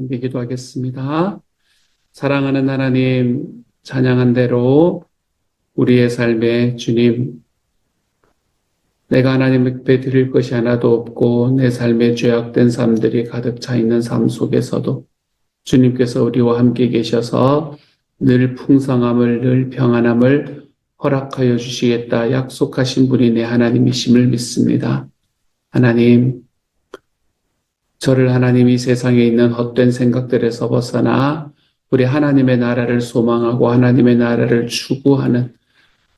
함께 기도하겠습니다. 사랑하는 하나님, 찬양한 대로 우리의 삶에 주님, 내가 하나님 앞에 드릴 것이 하나도 없고 내 삶에 죄악된 삶들이 가득 차 있는 삶 속에서도 주님께서 우리와 함께 계셔서 늘 풍성함을, 늘 평안함을 허락하여 주시겠다 약속하신 분이 내 하나님이심을 믿습니다. 하나님, 저를 하나님이 세상에 있는 헛된 생각들에서 벗어나 우리 하나님의 나라를 소망하고 하나님의 나라를 추구하는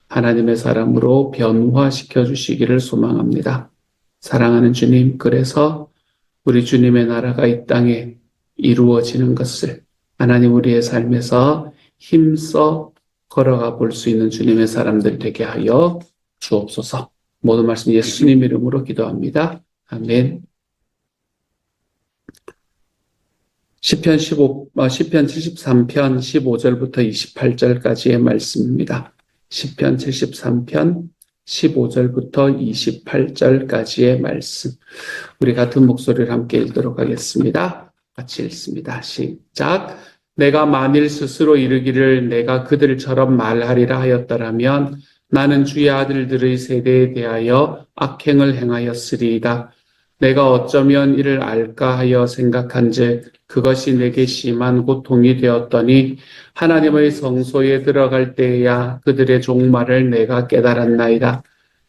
하나님의 사람으로 변화시켜 주시기를 소망합니다. 사랑하는 주님, 그래서 우리 주님의 나라가 이 땅에 이루어지는 것을 하나님 우리의 삶에서 힘써 걸어가 볼 수 있는 주님의 사람들 되게 하여 주옵소서. 모든 말씀 예수님 이름으로 기도합니다. 아멘. 시편 73편 15절부터 28절까지의 말씀입니다. 시편 73편 15절부터 28절까지의 말씀. 우리 같은 목소리를 함께 읽도록 하겠습니다. 같이 읽습니다. 시작. 내가 만일 스스로 이르기를 내가 그들처럼 말하리라 하였더라면 나는 주의 아들들의 세대에 대하여 악행을 행하였으리이다. 내가 어쩌면 이를 알까 하여 생각한즉 그것이 내게 심한 고통이 되었더니 하나님의 성소에 들어갈 때에야 그들의 종말을 내가 깨달았나이다.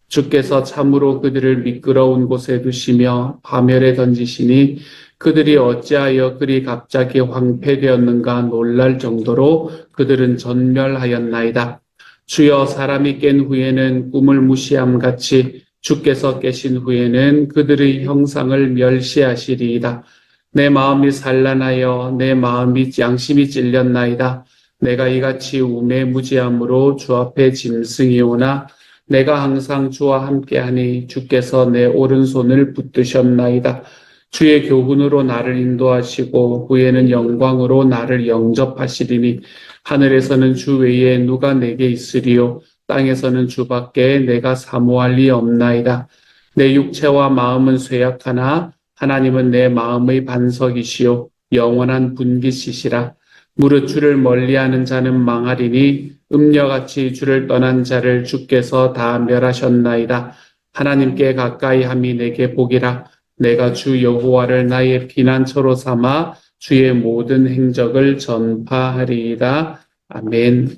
주께서 참으로 그들을 미끄러운 곳에 두시며 파멸에 던지시니 그들이 어찌하여 그리 갑자기 황폐되었는가 놀랄 정도로 그들은 전멸하였나이다. 주여, 사람이 깬 후에는 꿈을 무시함같이 주께서 깨신 후에는 그들의 형상을 멸시하시리이다. 내 마음이 산란하여 내 마음이 양심이 찔렸나이다. 내가 이같이 우매무지함으로 주 앞에 짐승이 오나 내가 항상 주와 함께하니 주께서 내 오른손을 붙드셨나이다. 주의 교훈으로 나를 인도하시고 후에는 영광으로 나를 영접하시리니 하늘에서는 주 외에 누가 내게 있으리요 땅에서는 주밖에 내가 사모할 리 없나이다. 내 육체와 마음은 쇠약하나 하나님은 내 마음의 반석이시요 영원한 분깃이시라. 무릇 주를 멀리하는 자는 망하리니 음녀같이 주를 떠난 자를 주께서 다 멸하셨나이다. 하나님께 가까이 함이 내게 복이라. 내가 주 여호와를 나의 피난처로 삼아 주의 모든 행적을 전파하리이다. 아멘.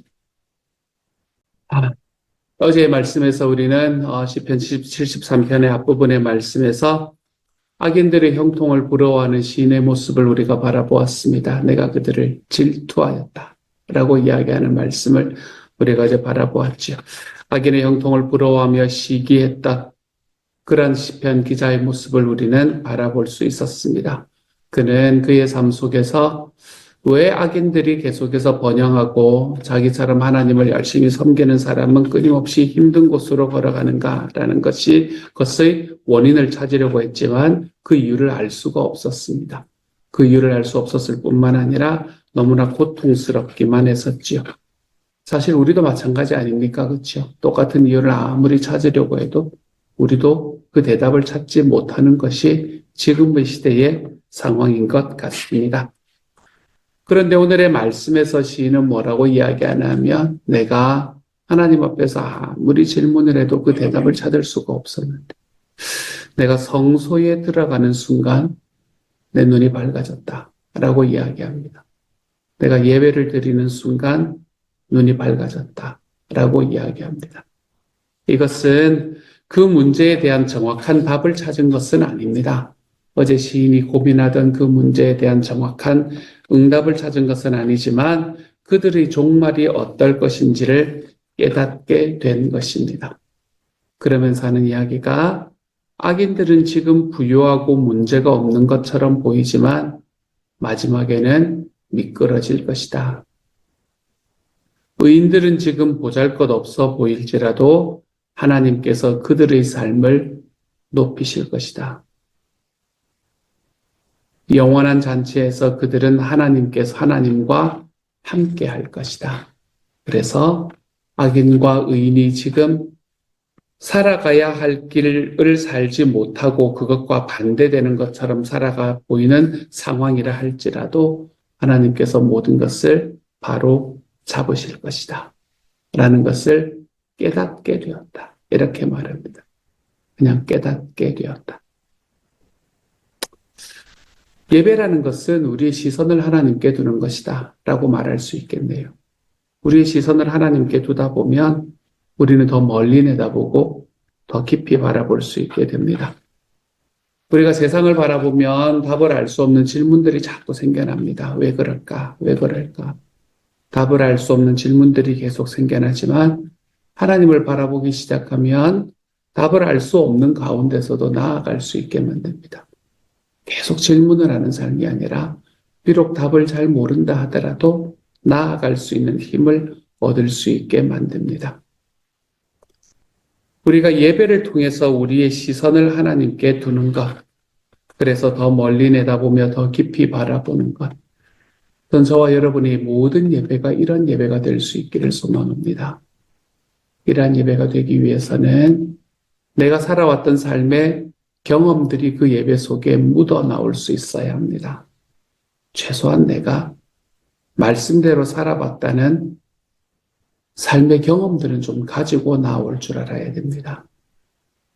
어제의 말씀에서 우리는 시편 73편의 앞부분의 말씀에서 악인들의 형통을 부러워하는 시인의 모습을 우리가 바라보았습니다. 내가 그들을 질투하였다 라고 이야기하는 말씀을 우리가 이제 바라보았죠. 악인의 형통을 부러워하며 시기했다. 그러한 시편 기자의 모습을 우리는 바라볼 수 있었습니다. 그는 그의 삶 속에서 왜 악인들이 계속해서 번영하고 자기처럼 하나님을 열심히 섬기는 사람은 끊임없이 힘든 곳으로 걸어가는가라는 그것의 원인을 찾으려고 했지만 그 이유를 알 수가 없었습니다. 그 이유를 알 수 없었을 뿐만 아니라 너무나 고통스럽기만 했었지요. 사실 우리도 마찬가지 아닙니까? 그렇죠? 똑같은 이유를 아무리 찾으려고 해도 우리도 그 대답을 찾지 못하는 것이 지금의 시대의 상황인 것 같습니다. 그런데 오늘의 말씀에서 시인은 뭐라고 이야기하냐면 내가 하나님 앞에서 아무리 질문을 해도 그 대답을 찾을 수가 없었는데 내가 성소에 들어가는 순간 내 눈이 밝아졌다 라고 이야기합니다. 내가 예배를 드리는 순간 눈이 밝아졌다 라고 이야기합니다. 이것은 그 문제에 대한 정확한 답을 찾은 것은 아닙니다. 어제 시인이 고민하던 그 문제에 대한 정확한 응답을 찾은 것은 아니지만 그들의 종말이 어떨 것인지를 깨닫게 된 것입니다. 그러면서 하는 이야기가 악인들은 지금 부유하고 문제가 없는 것처럼 보이지만 마지막에는 미끄러질 것이다. 의인들은 지금 보잘것없어 보일지라도 하나님께서 그들의 삶을 높이실 것이다. 영원한 잔치에서 그들은 하나님과 함께 할 것이다. 그래서 악인과 의인이 지금 살아가야 할 길을 살지 못하고 그것과 반대되는 것처럼 살아가 보이는 상황이라 할지라도 하나님께서 모든 것을 바로 잡으실 것이다. 라는 것을 깨닫게 되었다. 이렇게 말합니다. 그냥 깨닫게 되었다. 예배라는 것은 우리의 시선을 하나님께 두는 것이다. 라고 말할 수 있겠네요. 우리의 시선을 하나님께 두다 보면 우리는 더 멀리 내다보고 더 깊이 바라볼 수 있게 됩니다. 우리가 세상을 바라보면 답을 알 수 없는 질문들이 자꾸 생겨납니다. 왜 그럴까? 왜 그럴까? 답을 알 수 없는 질문들이 계속 생겨나지만 하나님을 바라보기 시작하면 답을 알 수 없는 가운데서도 나아갈 수 있게 만듭니다. 계속 질문을 하는 삶이 아니라 비록 답을 잘 모른다 하더라도 나아갈 수 있는 힘을 얻을 수 있게 만듭니다. 우리가 예배를 통해서 우리의 시선을 하나님께 두는 것, 그래서 더 멀리 내다보며 더 깊이 바라보는 것, 전 저와 여러분의 모든 예배가 이런 예배가 될 수 있기를 소망합니다. 이러한 예배가 되기 위해서는 내가 살아왔던 삶의 경험들이 그 예배 속에 묻어 나올 수 있어야 합니다. 최소한 내가 말씀대로 살아봤다는 삶의 경험들은 좀 가지고 나올 줄 알아야 됩니다.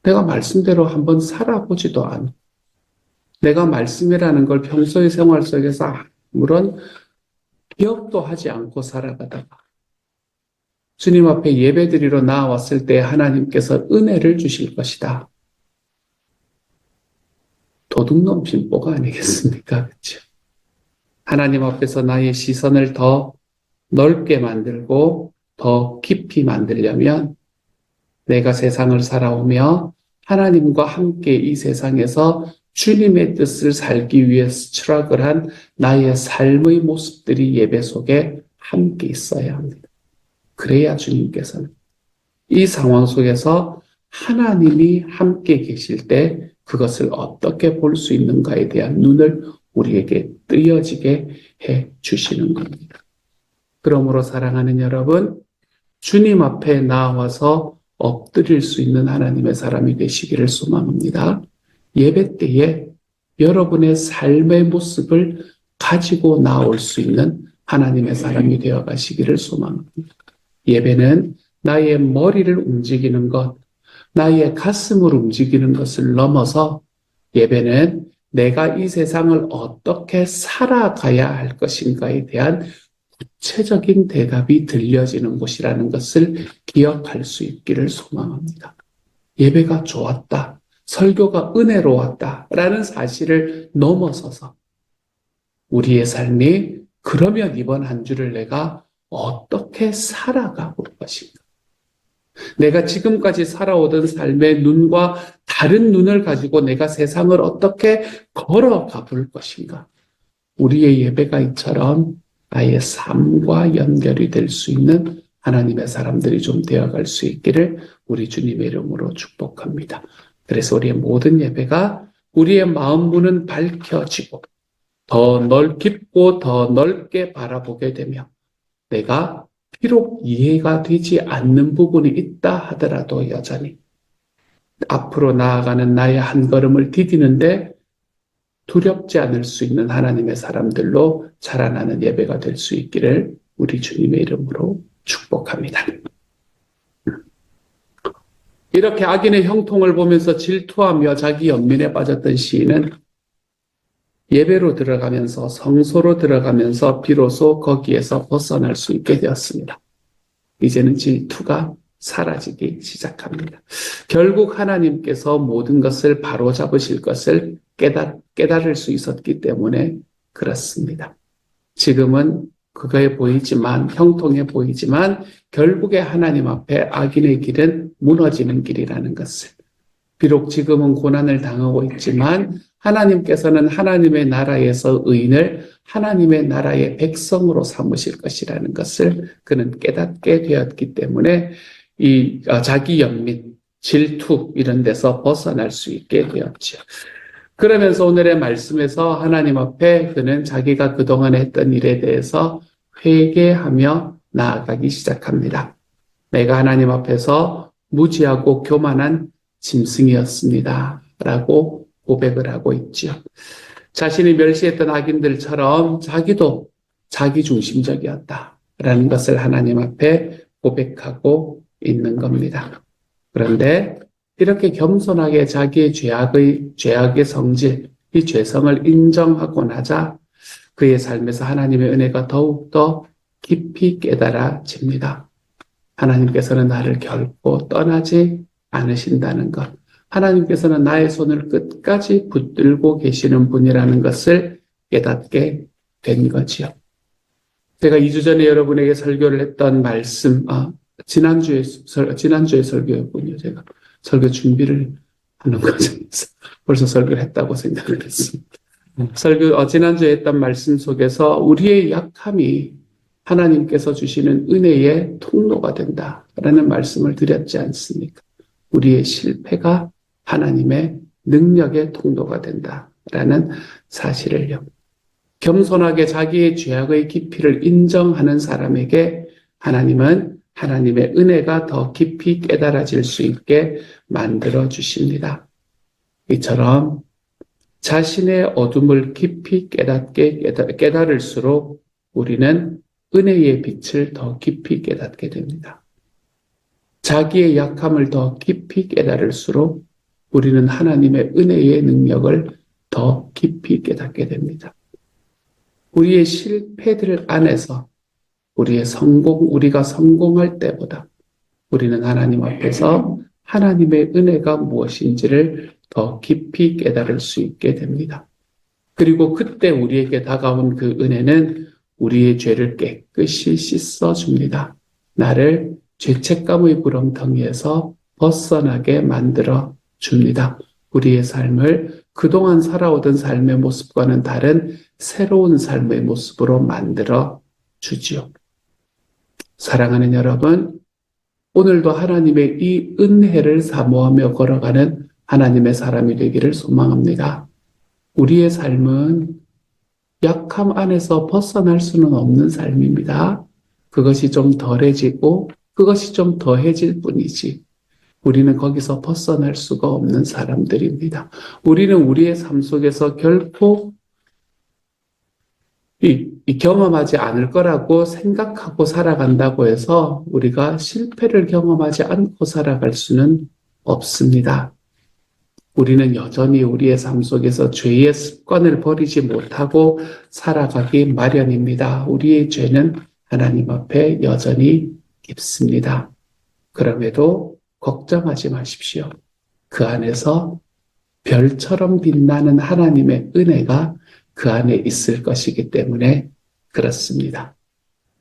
내가 말씀대로 한번 살아보지도 않고 내가 말씀이라는 걸 평소의 생활 속에서 아무런 기억도 하지 않고 살아가다가 주님 앞에 예배드리러 나왔을 때 하나님께서 은혜를 주실 것이다. 도둑놈 빈보가 아니겠습니까? 그렇죠? 하나님 앞에서 나의 시선을 더 넓게 만들고 더 깊이 만들려면 내가 세상을 살아오며 하나님과 함께 이 세상에서 주님의 뜻을 살기 위해서 추락을 한 나의 삶의 모습들이 예배 속에 함께 있어야 합니다. 그래야 주님께서는 이 상황 속에서 하나님이 함께 계실 때 그것을 어떻게 볼 수 있는가에 대한 눈을 우리에게 뜨여지게 해 주시는 겁니다. 그러므로 사랑하는 여러분, 주님 앞에 나와서 엎드릴 수 있는 하나님의 사람이 되시기를 소망합니다. 예배 때에 여러분의 삶의 모습을 가지고 나올 수 있는 하나님의 사람이 되어 가시기를 소망합니다. 예배는 나의 머리를 움직이는 것, 나의 가슴을 움직이는 것을 넘어서 예배는 내가 이 세상을 어떻게 살아가야 할 것인가에 대한 구체적인 대답이 들려지는 곳이라는 것을 기억할 수 있기를 소망합니다. 예배가 좋았다, 설교가 은혜로웠다라는 사실을 넘어서서 우리의 삶이 그러면 이번 한 주를 내가 어떻게 살아가 볼 것인가? 내가 지금까지 살아오던 삶의 눈과 다른 눈을 가지고 내가 세상을 어떻게 걸어가 볼 것인가? 우리의 예배가 이처럼 나의 삶과 연결이 될 수 있는 하나님의 사람들이 좀 되어갈 수 있기를 우리 주님의 이름으로 축복합니다. 그래서 우리의 모든 예배가 우리의 마음 문은 밝혀지고 더 깊고 더 넓게 바라보게 되며 내가 비록 이해가 되지 않는 부분이 있다 하더라도 여전히 앞으로 나아가는 나의 한 걸음을 디디는데 두렵지 않을 수 있는 하나님의 사람들로 자라나는 예배가 될 수 있기를 우리 주님의 이름으로 축복합니다. 이렇게 악인의 형통을 보면서 질투하며 자기 연민에 빠졌던 시인은 예배로 들어가면서 성소로 들어가면서 비로소 거기에서 벗어날 수 있게 되었습니다. 이제는 질투가 사라지기 시작합니다. 결국 하나님께서 모든 것을 바로잡으실 것을 깨달을 수 있었기 때문에 그렇습니다. 지금은 그거에 보이지만, 형통해 보이지만 결국에 하나님 앞에 악인의 길은 무너지는 길이라는 것을, 비록 지금은 고난을 당하고 있지만 하나님께서는 하나님의 나라에서 의인을 하나님의 나라의 백성으로 삼으실 것이라는 것을 그는 깨닫게 되었기 때문에 이 자기 연민, 질투 이런 데서 벗어날 수 있게 되었죠. 그러면서 오늘의 말씀에서 하나님 앞에 그는 자기가 그동안 했던 일에 대해서 회개하며 나아가기 시작합니다. 내가 하나님 앞에서 무지하고 교만한 짐승이었습니다. 라고 고백을 하고 있죠. 자신이 멸시했던 악인들처럼 자기도 자기중심적이었다라는 것을 하나님 앞에 고백하고 있는 겁니다. 그런데 이렇게 겸손하게 자기의 죄악의 성질, 이 죄성을 인정하고 나자 그의 삶에서 하나님의 은혜가 더욱더 깊이 깨달아집니다. 하나님께서는 나를 결코 떠나지 않으신다는 것. 하나님께서는 나의 손을 끝까지 붙들고 계시는 분이라는 것을 깨닫게 된 거지요. 제가 2주 전에 여러분에게 설교를 했던 말씀, 지난주에 설교였군요. 제가 설교 준비를 하는 과정에서 벌써 설교를 했다고 생각을 했습니다. 지난주에 했던 말씀 속에서 우리의 약함이 하나님께서 주시는 은혜의 통로가 된다라는 말씀을 드렸지 않습니까? 우리의 실패가 하나님의 능력의 통로가 된다라는 사실을요. 겸손하게 자기의 죄악의 깊이를 인정하는 사람에게 하나님은 하나님의 은혜가 더 깊이 깨달아질 수 있게 만들어 주십니다. 이처럼 자신의 어둠을 깊이 깨달을수록 우리는 은혜의 빛을 더 깊이 깨닫게 됩니다. 자기의 약함을 더 깊이 깨달을수록 우리는 하나님의 은혜의 능력을 더 깊이 깨닫게 됩니다. 우리의 실패들 안에서 우리가 성공할 때보다 우리는 하나님 앞에서 하나님의 은혜가 무엇인지를 더 깊이 깨달을 수 있게 됩니다. 그리고 그때 우리에게 다가온 그 은혜는 우리의 죄를 깨끗이 씻어줍니다. 나를 죄책감의 구렁텅이에서 벗어나게 만들어 줍니다. 우리의 삶을 그동안 살아오던 삶의 모습과는 다른 새로운 삶의 모습으로 만들어 주지요. 사랑하는 여러분, 오늘도 하나님의 이 은혜를 사모하며 걸어가는 하나님의 사람이 되기를 소망합니다. 우리의 삶은 약함 안에서 벗어날 수는 없는 삶입니다. 그것이 좀 덜해지고 그것이 좀 더해질 뿐이지 우리는 거기서 벗어날 수가 없는 사람들입니다. 우리는 우리의 삶 속에서 결코 경험하지 않을 거라고 생각하고 살아간다고 해서 우리가 실패를 경험하지 않고 살아갈 수는 없습니다. 우리는 여전히 우리의 삶 속에서 죄의 습관을 버리지 못하고 살아가기 마련입니다. 우리의 죄는 하나님 앞에 여전히 깊습니다. 그럼에도 걱정하지 마십시오. 그 안에서 별처럼 빛나는 하나님의 은혜가 그 안에 있을 것이기 때문에 그렇습니다.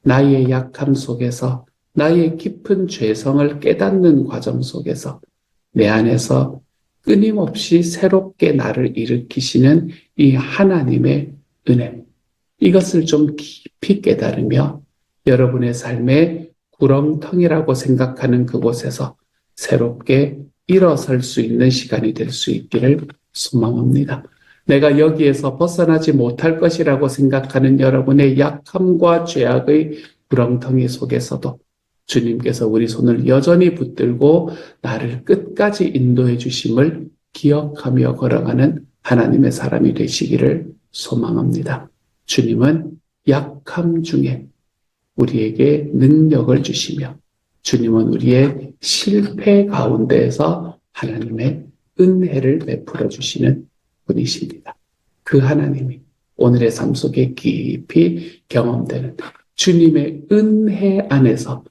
나의 약함 속에서 나의 깊은 죄성을 깨닫는 과정 속에서 내 안에서 끊임없이 새롭게 나를 일으키시는 이 하나님의 은혜, 이것을 좀 깊이 깨달으며 여러분의 삶의 구렁텅이라고 생각하는 그곳에서 새롭게 일어설 수 있는 시간이 될 수 있기를 소망합니다. 내가 여기에서 벗어나지 못할 것이라고 생각하는 여러분의 약함과 죄악의 구렁텅이 속에서도 주님께서 우리 손을 여전히 붙들고 나를 끝까지 인도해 주심을 기억하며 걸어가는 하나님의 사람이 되시기를 소망합니다. 주님은 약함 중에 우리에게 능력을 주시며 주님은 우리의 실패 가운데에서 하나님의 은혜를 베풀어 주시는 분이십니다. 그 하나님이 오늘의 삶 속에 깊이 경험되는 주님의 은혜 안에서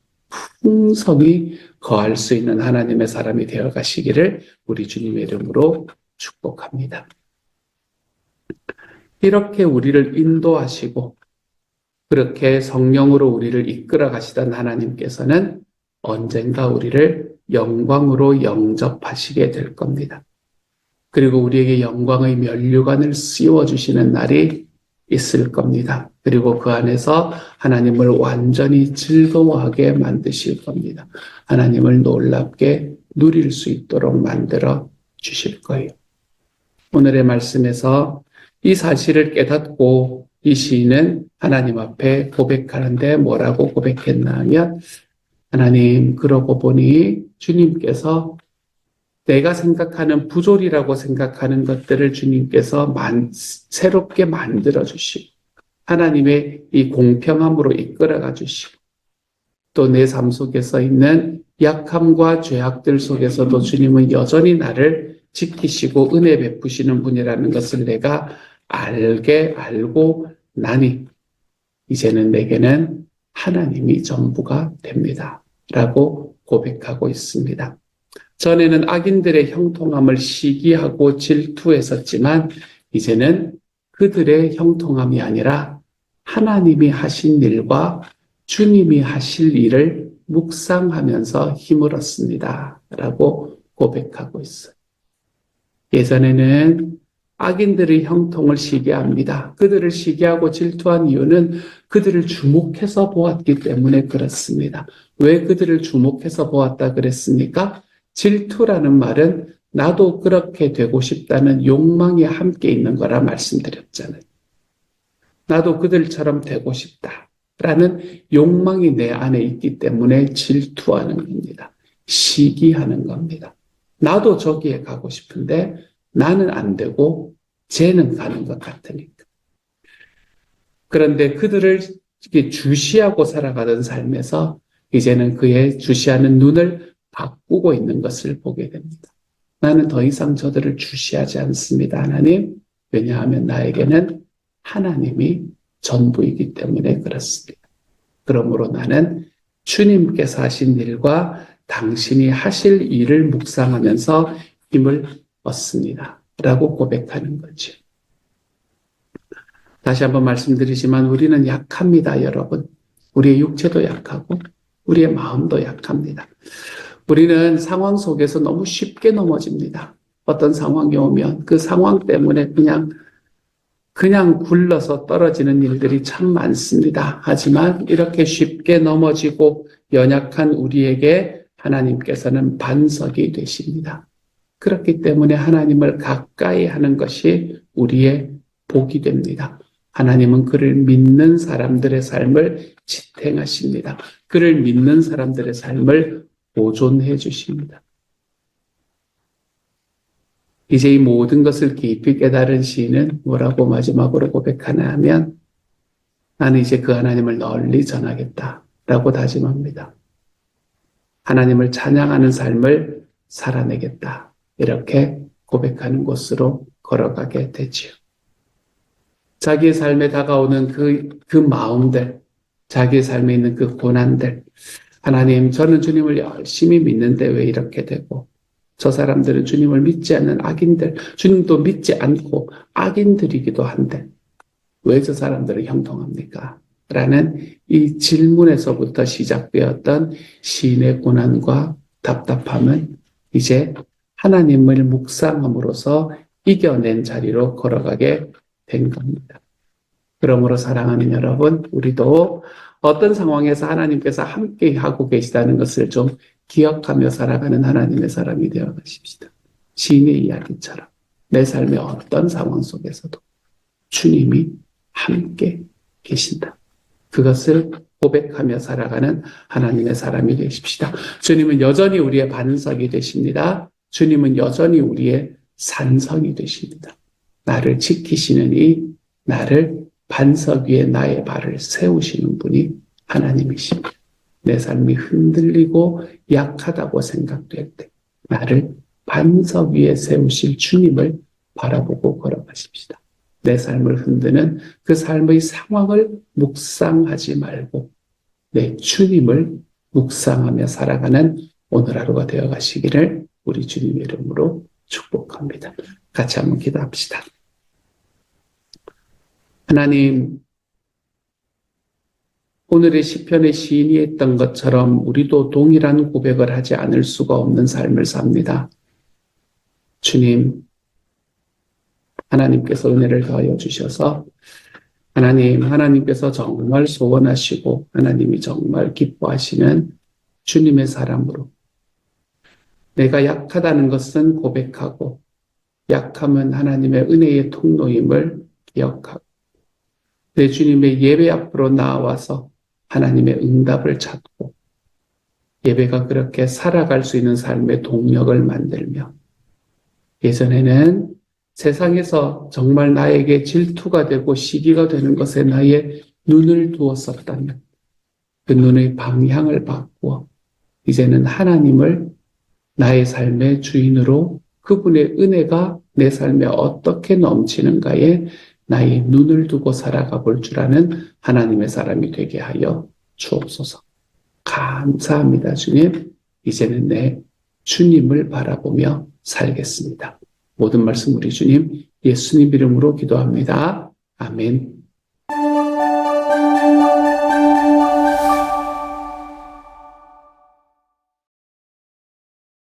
풍성히 거할 수 있는 하나님의 사람이 되어 가시기를 우리 주님의 이름으로 축복합니다. 이렇게 우리를 인도하시고 그렇게 성령으로 우리를 이끌어 가시던 하나님께서는 언젠가 우리를 영광으로 영접하시게 될 겁니다. 그리고 우리에게 영광의 면류관을 씌워주시는 날이 있을 겁니다. 그리고 그 안에서 하나님을 완전히 즐거워하게 만드실 겁니다. 하나님을 놀랍게 누릴 수 있도록 만들어 주실 거예요. 오늘의 말씀에서 이 사실을 깨닫고 이 시인은 하나님 앞에 고백하는데 뭐라고 고백했나 하면 하나님, 그러고 보니 주님께서 내가 생각하는 부조리라고 생각하는 것들을 주님께서 새롭게 만들어 주시고 하나님의 이 공평함으로 이끌어가 주시고 또 내 삶 속에서 있는 약함과 죄악들 속에서도 주님은 여전히 나를 지키시고 은혜 베푸시는 분이라는 것을 내가 알고 나니 이제는 내게는 하나님이 전부가 됩니다. 라고 고백하고 있습니다. 전에는 악인들의 형통함을 시기하고 질투했었지만 이제는 그들의 형통함이 아니라 하나님이 하신 일과 주님이 하실 일을 묵상하면서 힘을 얻습니다. 라고 고백하고 있어요. 예전에는 악인들의 형통을 시기합니다. 그들을 시기하고 질투한 이유는 그들을 주목해서 보았기 때문에 그렇습니다. 왜 그들을 주목해서 보았다 그랬습니까? 질투라는 말은 나도 그렇게 되고 싶다는 욕망이 함께 있는 거라 말씀드렸잖아요. 나도 그들처럼 되고 싶다라는 욕망이 내 안에 있기 때문에 질투하는 겁니다. 시기하는 겁니다. 나도 저기에 가고 싶은데 나는 안 되고 쟤는 가는 것 같으니까. 그런데 그들을 주시하고 살아가던 삶에서 이제는 그의 주시하는 눈을 바꾸고 있는 것을 보게 됩니다. 나는 더 이상 저들을 주시하지 않습니다, 하나님. 왜냐하면 나에게는 하나님이 전부이기 때문에 그렇습니다. 그러므로 나는 주님께서 하신 일과 당신이 하실 일을 묵상하면서 힘을 얻습니다. 라고 고백하는 거죠. 다시 한번 말씀드리지만 우리는 약합니다, 여러분. 우리의 육체도 약하고 우리의 마음도 약합니다. 우리는 상황 속에서 너무 쉽게 넘어집니다. 어떤 상황이 오면 그 상황 때문에 그냥 굴러서 떨어지는 일들이 참 많습니다. 하지만 이렇게 쉽게 넘어지고 연약한 우리에게 하나님께서는 반석이 되십니다. 그렇기 때문에 하나님을 가까이 하는 것이 우리의 복이 됩니다. 하나님은 그를 믿는 사람들의 삶을 지탱하십니다. 그를 믿는 사람들의 삶을 보존해 주십니다. 이제 이 모든 것을 깊이 깨달은 시인은 뭐라고 마지막으로 고백하나 하면 나는 이제 그 하나님을 널리 전하겠다라고 다짐합니다. 하나님을 찬양하는 삶을 살아내겠다. 이렇게 고백하는 곳으로 걸어가게 되지요. 자기의 삶에 다가오는 그 마음들, 자기의 삶에 있는 그 고난들, 하나님, 저는 주님을 열심히 믿는데 왜 이렇게 되고, 저 사람들은 주님을 믿지 않는 악인들, 주님도 믿지 않고 악인들이기도 한데, 왜 저 사람들은 형통합니까? 라는 이 질문에서부터 시작되었던 시인의 고난과 답답함은 이제 하나님을 묵상함으로써 이겨낸 자리로 걸어가게 된 겁니다. 그러므로 사랑하는 여러분, 우리도 어떤 상황에서 하나님께서 함께 하고 계시다는 것을 좀 기억하며 살아가는 하나님의 사람이 되어 가십시다. 시인의 이야기처럼 내 삶의 어떤 상황 속에서도 주님이 함께 계신다. 그것을 고백하며 살아가는 하나님의 사람이 되십시다. 주님은 여전히 우리의 반석이 되십니다. 주님은 여전히 우리의 산성이 되십니다. 나를 지키시는 나를 반석 위에 나의 발을 세우시는 분이 하나님이십니다. 내 삶이 흔들리고 약하다고 생각될 때 나를 반석 위에 세우실 주님을 바라보고 걸어가십시다. 내 삶을 흔드는 그 삶의 상황을 묵상하지 말고 내 주님을 묵상하며 살아가는 오늘 하루가 되어 가시기를 우리 주님의 이름으로 축복합니다. 같이 한번 기도합시다. 하나님, 오늘의 시편의 시인이 했던 것처럼 우리도 동일한 고백을 하지 않을 수가 없는 삶을 삽니다. 주님, 하나님께서 은혜를 더하여 주셔서 하나님께서 정말 소원하시고 하나님이 정말 기뻐하시는 주님의 사람으로 내가 약하다는 것은 고백하고 약함은 하나님의 은혜의 통로임을 기억하고 내 주님의 예배 앞으로 나와서 하나님의 응답을 찾고 예배가 그렇게 살아갈 수 있는 삶의 동력을 만들며 예전에는 세상에서 정말 나에게 질투가 되고 시기가 되는 것에 나의 눈을 두었었다면 그 눈의 방향을 바꾸어 이제는 하나님을 나의 삶의 주인으로 그분의 은혜가 내 삶에 어떻게 넘치는가에 나의 눈을 두고 살아가 볼 줄 아는 하나님의 사람이 되게 하여 주옵소서. 감사합니다, 주님. 이제는 내 주님을 바라보며 살겠습니다. 모든 말씀 우리 주님 예수님 이름으로 기도합니다. 아멘.